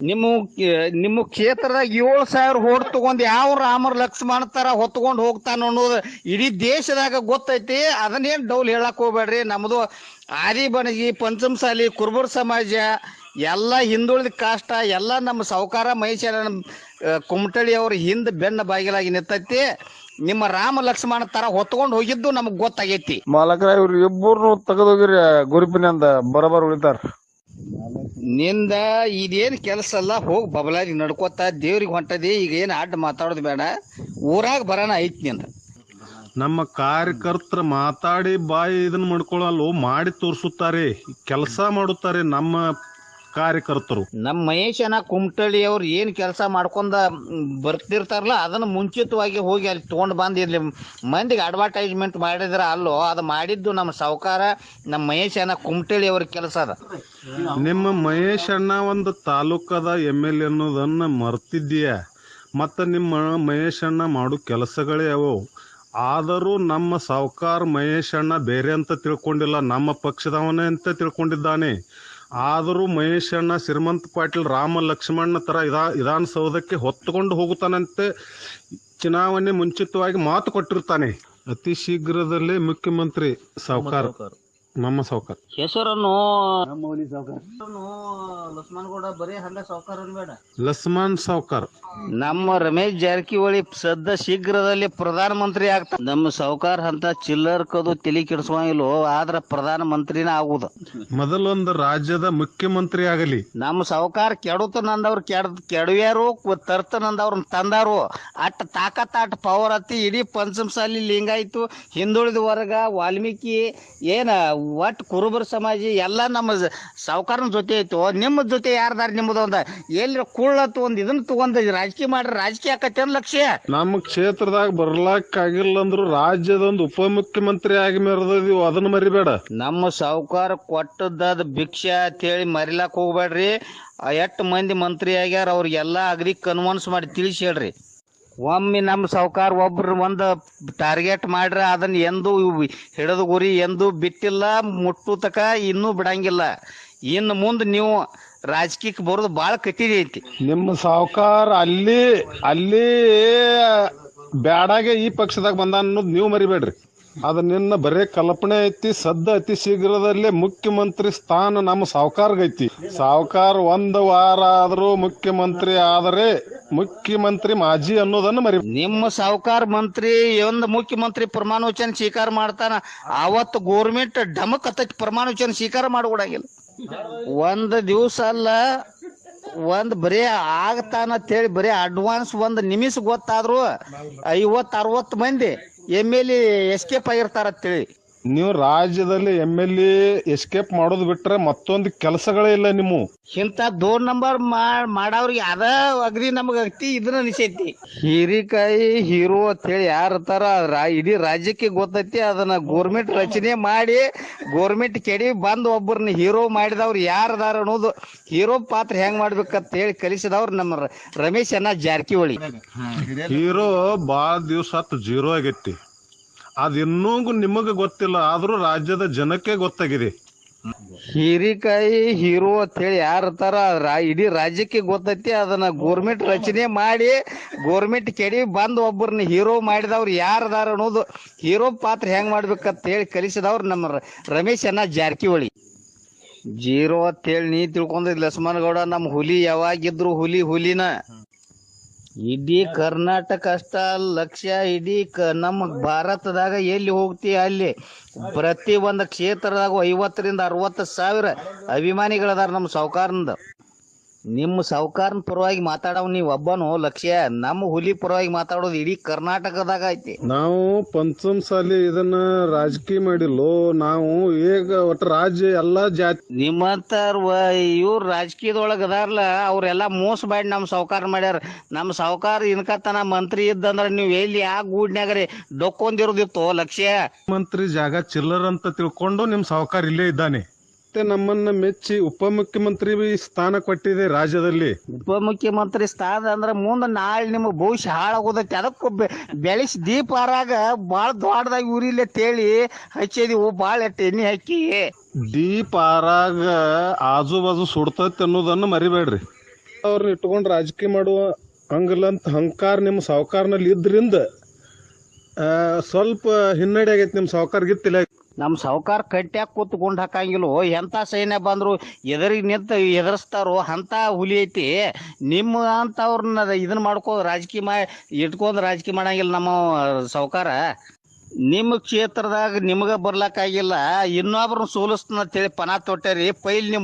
ನಿಮ್ಮ ಕ್ಷೇತ್ರದಾಗ 7,000 ಹೋಡ್ ತಗೊಂಡ್ ಯಾವ ರಾಮರ್ ಲಕ್ಷ್ಮಣ ತರ ಹೊತ್ಕೊಂಡ್ ಹೋಗ್ತಾನ ಅನ್ನೋದು ಇಡೀ ದೇಶದಾಗ ಗೊತ್ತೈತಿ. ಅದನ್ನೇನ್ ಡೌಲ್ ಹೇಳಕ್ ಹೋಗ್ಬೇಡ್ರಿ. ನಮ್ದು ಆದಿ ಬಣಗಿ, ಪಂಚಮಸಾಲಿ, ಕುರುಬರ ಸಮಾಜ ಎಲ್ಲ ಹಿಂದುಳಿದ ಕಾಷ್ಟ ಎಲ್ಲ ನಮ್ಮ ಸಾವುಕಾರ ಮಹೇಶ ಕುಮಟಳ್ಳಿ ಅವ್ರ ಹಿಂದ್ ಬೆನ್ನ ಬಾಗಿಲಾಗಿ ನಿಂತೈತಿ. ನಿಮ್ಮ ರಾಮ ಲಕ್ಷ್ಮಣ ತರ ಹೊತ್ಕೊಂಡ್ ಹೋಗಿದ್ದು ನಮಗ್ ಗೊತ್ತಾಗೈತಿ. ಮಾಲಕರ ಇವ್ರು ಇಬ್ಬರು ತೆಗೆದೋಗಿರಿ ಗುರುಪಿನಿಂದ ಬರೋಬರ್ ಉಳಿತಾರ. ನಿಂದ ಇದೇನ್ ಕೆಲಸ ಅಲ್ಲ, ಹೋಗಿ ಬಬಲಾದಿ ನಡ್ಕೋತ ದೇವ್ರಿಗೆ ಹೊಂಟದಿ. ಈಗ ಏನ್ ಅಡ್ಡ ಮಾತಾಡೋದು ಬೇಡ, ಊರಾಗ ಬರೋಣ ಐತಿ ನಿಂದ. ನಮ್ಮ ಕಾರ್ಯಕರ್ತರ ಮಾತಾಡಿ ಬಾಯಿ ಇದನ್ನ ಮಾಡ್ಕೊಳ್ಳಲು ಮಾಡಿ ತೋರಿಸುತ್ತಾರೆ, ಕೆಲಸ ಮಾಡುತ್ತಾರೆ ನಮ್ಮ ಕಾರ್ಯಕರ್ತರು. ನಮ್ಮ ಮಹೇಶನ ಕುಮಟಳ್ಳಿ ಅವ್ರು ಏನ್ ಕೆಲಸ ಮಾಡ್ಕೊಂಡ ಬರ್ತಿರ್ತಾರಲ್ಲ ಅದನ್ನ ಮುಂಚಿತವಾಗಿ ಹೋಗಿ ಅಲ್ಲಿ ತಗೊಂಡ್ ಬಂದ್ ಇಲ್ಲಿ ಮಂದಿಗೆ ಅಡ್ವರ್ಟೈಸ್ಮೆಂಟ್ ಮಾಡಿದ್ರ ಅಲ್ಲೋ, ಅದು ಮಾಡಿದ್ದು ನಮ್ಮ ಸಾವುಕಾರ ನಮ್ಮ ಮಹೇಶನ ಕುಮಟಳ್ಳಿ ಅವ್ರ ಕೆಲಸ ಅದ. ನಿಮ್ಮ ಮಹೇಶಣ್ಣ ಒಂದು ತಾಲೂಕದ MLA ಅನ್ನೋದನ್ನ ಮರ್ತಿದ್ದೀಯ. ಮತ್ತ ನಿಮ್ಮ ಮಹೇಶಣ್ಣ ಮಾಡೋ ಕೆಲಸಗಳೇ ಅವು. ಆದರೂ ನಮ್ಮ ಸಾವುಕಾರ ಮಹೇಶಣ್ಣ ಬೇರೆ ಅಂತ ತಿಳ್ಕೊಂಡಿಲ್ಲ, ನಮ್ಮ ಪಕ್ಷದವನೇ ಅಂತ ತಿಳ್ಕೊಂಡಿದ್ದಾನೆ. ಆದರೂ ಮಹೇಶಣ್ಣ ಶ್ರೀಮಂತ ಪಾಟೀಲ್ ರಾಮ ಲಕ್ಷ್ಮಣ ತರ ವಿಧಾನಸೌಧಕ್ಕೆ ಹೊತ್ತುಕೊಂಡು ಹೋಗುತ್ತಾನಂತೆ ಚುನಾವಣೆ ಮುಂಚಿತವಾಗಿ ಮಾತು ಕೊಟ್ಟಿರ್ತಾನೆ. ಅತಿ ಶೀಘ್ರದಲ್ಲೇ ಮುಖ್ಯಮಂತ್ರಿ ಸಾವುಕಾರ ನಮ್ಮ ಸಾವುಕಾರ ಹೆಸರನ್ನು ಲಕ್ಷ್ಮಣಗೌಡ ಬರೀ ಹಂಗ ಸಾವುಕಾರ ಬೇಡ, ಲಕ್ಷ್ಮಣ್ ಸಾವುಕಾರ. ನಮ್ಮ ರಮೇಶ್ ಜಾರಕಿಹೊಳಿ ಸದ್ದ ಶೀಘ್ರದಲ್ಲಿ ಪ್ರಧಾನ ಮಂತ್ರಿ ಆಗ್ತಾರ. ನಮ್ಮ ಸಾವುಕಾರ ಅಂತ ಚಿಲ್ಲರ್ ಕದು ತಲೆ ಕೆಡಿಸುವಂಗಿಲ್ಲ, ಆದ್ರ ಪ್ರಧಾನ ಮಂತ್ರಿನ ಆಗುದ. ಮೊದಲೊಂದು ರಾಜ್ಯದ ಮುಖ್ಯಮಂತ್ರಿ ಆಗಲಿ. ನಮ್ಮ ಸಾವುಕಾರ ಕೆಡುತ್ತನಂದವ್ರು ಕೆಡುವ್ಯಾರು, ತರ್ತನಂದವ್ರ ತಂದಾರು. ಅಟ್ ತಾಕತ್ ಅಟ್ ಪವರ್ ಹತ್ತಿ ಇಡೀ ಪಂಚಮಸಾಲಿ ಲಿಂಗಾಯ್ತು, ಹಿಂದುಳಿದ ವರ್ಗ, ವಾಲ್ಮೀಕಿ, ಏನ ಒಟ್ಟು ಕುರುಬರ ಸಮಾಜ ಎಲ್ಲ ನಮ್ಮ ಸಾವುಕಾರನ ಜೊತೆ ಐತು. ನಿಮ್ಮ ಜೊತೆ ಯಾರ್ದಾರ ನಿಮ್ಮದು ಒಂದ ಎಲ್ಲಿ ಕುಳ್ಳತ್ತು ಒಂದ್ ಇದನ್ನ ತಗೊಂಡ್ ರಾಜಕೀಯ ಮಾಡ್ರಿ, ರಾಜಕೀಯ ಆಕತಿ ಅಂದ್ ಲಕ್ಷ್ಯ. ನಮ್ಮ ಕ್ಷೇತ್ರದಾಗ ಬರ್ಲಾಕಾಗಿಲ್ಲ ಅಂದ್ರು ರಾಜ್ಯದೊಂದು ಉಪಮುಖ್ಯಮಂತ್ರಿ ಆಗಿ ಮೆರೆದಿವ್, ಅದನ್ನ ಮರಿಬೇಡ. ನಮ್ಮ ಸಾವುಕಾರ ಕೊಟ್ಟದ ಭಿಕ್ಷೆ ಅಂತೇಳಿ ಮರಿಲಾಕ್ ಹೋಗ್ಬೇಡ್ರಿ. 8 ಮಂದಿ ಮಂತ್ರಿ ಆಗ್ಯಾರ, ಅವ್ರಿಗೆಲ್ಲಾ ಅಗ್ರಿ ಕನ್ವನ್ಸ್ ಮಾಡಿ ತಿಳಿಸಿ ಹೇಳ್ರಿ. ಒಮ್ಮೆ ನಮ್ಮ ಸಾವುಕಾರ ಒಬ್ರು ಒಂದು ಟಾರ್ಗೆಟ್ ಮಾಡ್ರ ಅದನ್ನ ಎಂದು ಹಿಡಿದು ಗುರಿ ಎಂದು ಬಿಟ್ಟಿಲ್ಲ, ಮುಟ್ಟು ತಕ ಇನ್ನೂ ಬಿಡಂಗಿಲ್ಲ. ಇನ್ನು ಮುಂದೆ ನೀವು ರಾಜಕೀಯಕ್ಕೆ ಬರೋದು ಬಾಳ ಕಟ್ಟಿದೆ ಐತಿ. ನಿಮ್ಮ ಸಾವುಕಾರ ಅಲ್ಲಿ ಬ್ಯಾಡಾಗೆ ಈ ಪಕ್ಷದಾಗ ಬಂದ ಅನ್ನೋದು ನೀವು ಮರಿಬೇಡ್ರಿ. ಅದ ನಿನ್ನ ಬರೇ ಕಲ್ಪನೆ ಐತಿ. ಸದ್ದ ಅತಿ ಶೀಘ್ರದಲ್ಲೇ ಮುಖ್ಯಮಂತ್ರಿ ಸ್ಥಾನ ನಮ್ಮ ಸಾವುಕಾರ್ಗೈತಿ. ಸಾವುಕಾರ 1 ವಾರ ಆದ್ರೂ ಮುಖ್ಯಮಂತ್ರಿ ಆದರೆ ಮುಖ್ಯಮಂತ್ರಿ ಮಾಜಿ ಅನ್ನೋದನ್ನ ಮರಿ. ನಿಮ್ಮ ಸಾವುಕಾರ ಮಂತ್ರಿ ಒಂದು ಮುಖ್ಯಮಂತ್ರಿ ಪ್ರಮಾಣ ವಚನ ಸ್ವೀಕಾರ ಮಾಡ್ತಾನ, ಅವತ್ತು ಗೋರ್ಮೆಂಟ್ ಢಮಕ್ ಹತ್ತಕ್ಕೆ ಪ್ರಮಾಣ ವಚನ ಸ್ವೀಕಾರ ಮಾಡ್ಕೊಡಂಗಿಲ್ಲ. ಒಂದ್ ದಿವ್ಸ ಅಲ್ಲ, ಒಂದ್ ಬರೇ ಆಗ್ತಾನ ಅಂತೇಳಿ ಬರೀ ಅಡ್ವಾನ್ಸ್ ಒಂದ್ ನಿಮಿಷ ಗೊತ್ತಾದ್ರು 50-60 ಮಂದಿ MLA ಎಸ್ಕೇಪ್ ಆಗಿರ್ತಾರ ಅಂತೇಳಿ. ನೀವು ರಾಜ್ಯದಲ್ಲಿ MLA ಎಸ್ಕೇಪ್ ಮಾಡೋದು ಬಿಟ್ರೆ ಮತ್ತೊಂದು ಕೆಲಸಗಳೇ ಇಲ್ಲ. ನಿಮ್ಮ ಇಂತ 2 ನಂಬರ್ ಮಾಡವ್ರಿಗೆ ಅದ ಅಗ್ರಿ ನಮಗ ಅಗ್ತಿ ಇದನ್ನ ನಿಸೈತಿ. ಹೀರಿಕಾಯಿ ಹೀರೋ ಅಂತೇಳಿ ಯಾರತಾರ ಇಡೀ ರಾಜ್ಯಕ್ಕೆ ಗೊತ್ತೈತಿ. ಅದನ್ನ ಗೋರ್ಮೆಂಟ್ ರಚನೆ ಮಾಡಿ ಗೋರ್ಮೆಂಟ್ ಕೆಡಿ ಬಂದ್ ಒಬ್ಬರನ್ನ ಹೀರೋ ಮಾಡಿದವ್ರು ಯಾರದಾರ ಅನ್ನೋದು, ಹೀರೋ ಪಾತ್ರ ಹೆಂಗ್ ಮಾಡ್ಬೇಕಂತ ಹೇಳಿ ಕಲಿಸಿದವ್ರು ನಮ್ಮ ರಮೇಶ್ ಜಾರಕಿಹೊಳಿ. ಹೀರೋ ಬಾಳ ದಿವ್ಸ ಜೀರೋ ಆಗೈತಿ, ಅದ್ ಇನ್ನೂ ನಿಮಗ ಗೊತ್ತಿಲ್ಲ, ಆದ್ರೂ ರಾಜ್ಯದ ಜನಕ್ಕೆ ಗೊತ್ತಾಗಿದೆ. ಹೀರಿಕಾಯಿ ಹೀರೋ ಅಂತೇಳಿ ಯಾರತಾರ ಇಡೀ ರಾಜ್ಯಕ್ಕೆ ಗೊತ್ತೈತಿ. ಅದನ್ನ ಗೋರ್ಮೆಂಟ್ ರಚನೆ ಮಾಡಿ ಗೋರ್ಮೆಂಟ್ ಕೆಡಿ ಬಂದ್ ಒಬ್ಬರನ್ನ ಹೀರೋ ಮಾಡಿದವ್ರು ಯಾರದಾರ ಅನ್ನೋದು, ಹೀರೋ ಪಾತ್ರ ಹೆಂಗ್ ಮಾಡ್ಬೇಕಂತ ಹೇಳಿ ಕಲಿಸಿದವ್ರು ನಮ್ಮ ರಮೇಶ್ ಜಾರಕಿಹೊಳಿ. ಜೀರೋ ಅಂತೇಳಿ ನೀ ತಿಳ್ಕೊಂಡಿದ್ ಲಕ್ಷ್ಮಣಗೌಡ, ನಮ್ಮ ಹುಲಿ ಯಾವಾಗಿದ್ರು ಹುಲಿನ. ಇಡೀ ಕರ್ನಾಟಕ ಅಷ್ಟ ಲಕ್ಷ್ಯ, ಇಡೀ ನಮ್ಮ ಭಾರತದಾಗ ಎಲ್ಲಿ ಹೋಗ್ತಿ ಅಲ್ಲಿ ಪ್ರತಿ ಒಂದು ಕ್ಷೇತ್ರದಾಗ 50,000-60 ಸಾವಿರ ಅಭಿಮಾನಿಗಳದಾರ ನಮ್ಮ ಸಾವುಕಾರನದ. ನಿಮ್ಮ ಸಾವುಕಾರನ ಪರವಾಗಿ ಮಾತಾಡವ್ ನೀವ್ ಒಬ್ಬನು ಲಕ್ಷ್ಯ, ನಮ್ಮ ಹುಲಿ ಪರವಾಗಿ ಮಾತಾಡೋದು ಇಡೀ ಕರ್ನಾಟಕದಾಗ ಐತಿ. ನಾವು ಪಂಚಮಸಾಲಿ ಇದನ್ನ ರಾಜಕೀಯ ಮಾಡಿಲ್ಲೋ, ನಾವು ಈಗ ಒಟ್ಟು ರಾಜ್ಯ ಎಲ್ಲಾ ಜಾತಿ ನಿಮ್ಮಂತ ಇವ್ರ ರಾಜಕೀಯದೊಳಗ ಅದಾರಲ್ಲ ಅವ್ರೆಲ್ಲಾ ಮೋಸ ಮಾಡಿ ನಮ್ಮ ಸಾವುಕಾರ ಮಾಡ್ಯಾರ. ನಮ್ಮ ಸಾವುಕಾರ ಇನ್ಕತನ ಮಂತ್ರಿ ಇದ್ದಂದ್ರ ನೀವ್ ಎಲ್ಲಿ ಆ ಗೂಡ್ನ್ಯಾಗರೆ ಡೊಕ್ಕೊಂದಿರೋದಿತ್ತು ಲಕ್ಷ್ಯ. ಮಂತ್ರಿ ಜಾಗ ಚಿಲ್ಲರ್ ಅಂತ ತಿಳ್ಕೊಂಡು ನಿಮ್ ಸಾವುಕಾರ ಇಲ್ಲೇ ಇದ್ದಾನೆ. ಮತ್ತೆ ನಮ್ಮನ್ನ ಮೆಚ್ಚಿ ಉಪಮುಖ್ಯಮಂತ್ರಿ ಸ್ಥಾನ ಕೊಟ್ಟಿದೆ ರಾಜ್ಯದಲ್ಲಿ. ಉಪಮುಖ್ಯಮಂತ್ರಿ ಸ್ಥಾನ ಅಂದ್ರ ಮುಂದ ನಾಳೆ ನಿಮಗ್ ಭವಿಷ್ಯ ಹಾಳಾಗೋದೈತಿ. ಅದಕ್ಕೂ ಬೆಳೆಸಿ ದೀಪ ಹಾರಾಗ ಬಾಳ ದೊಡ್ಡದಾಗಿ ಉರಿಲೆ ತೇಳಿ ಹಚ್ಚಿದಿವು, ಬಾಳ ಎಣ್ಣೆ ಹಾಕಿ ದೀಪ ಆರಾಗ ಆಜು ಬಾಜು ಸುಡ್ತೈತಿ ಅನ್ನೋದನ್ನ ಮರಿಬೇಡ್ರಿ. ಅವ್ರನ್ನ ಇಟ್ಕೊಂಡು ರಾಜಕೀಯ ಮಾಡುವ ಹಂಗಲ್ಲಂತ ಹಂಕಾರ ನಿಮ್ಮ ಸಾವುಕಾರನಲ್ಲಿ ಇದ್ರಿಂದ ಸ್ವಲ್ಪ ಹಿನ್ನಡೆ ಆಗೈತಿ ನಿಮ್ಮ ಸಾವುಕಾರ್ಗಿತ್ತಿಲ್ಲ. ನಮ್ ಸಾವುಕಾರ ಕಟ್ಟ್ಯಾಗ ಕೂತ್ಕೊಂಡ್ ಹಾಕಂಗಿಲ್ಲೋ, ಎಂತ ಸೈನ್ಯ ಬಂದ್ರು ಎದರಿಗೆ ನಿಂತ ಎದುರಿಸ್ತಾರೋ ಅಂತ ಹುಲಿ ಐತಿ. ನಿಮ್ಮ ಅಂತವ್ರನ್ನ ಇದನ್ನ ಮಾಡ್ಕೋ ರಾಜಕೀಯ ಇಟ್ಕೊಂಡ್ ರಾಜಕೀಯ ಮಾಡಂಗಿಲ್ಲ ನಮ್ಮ ಸಾವುಕಾರ. ನಿಮ್ಮ ಕ್ಷೇತ್ರದಾಗ ನಿಮ್ಗ ಬರ್ಲಕ್ಕಾಗಿಲ್ಲ, ಇನ್ನೊಬ್ರನ್ನ ಸೋಲಿಸ್ತನ ಅಂತೇಳಿ ಪಣ ತೊಟ್ಟರಿ. ಪೈಲ್ ನಿಮ್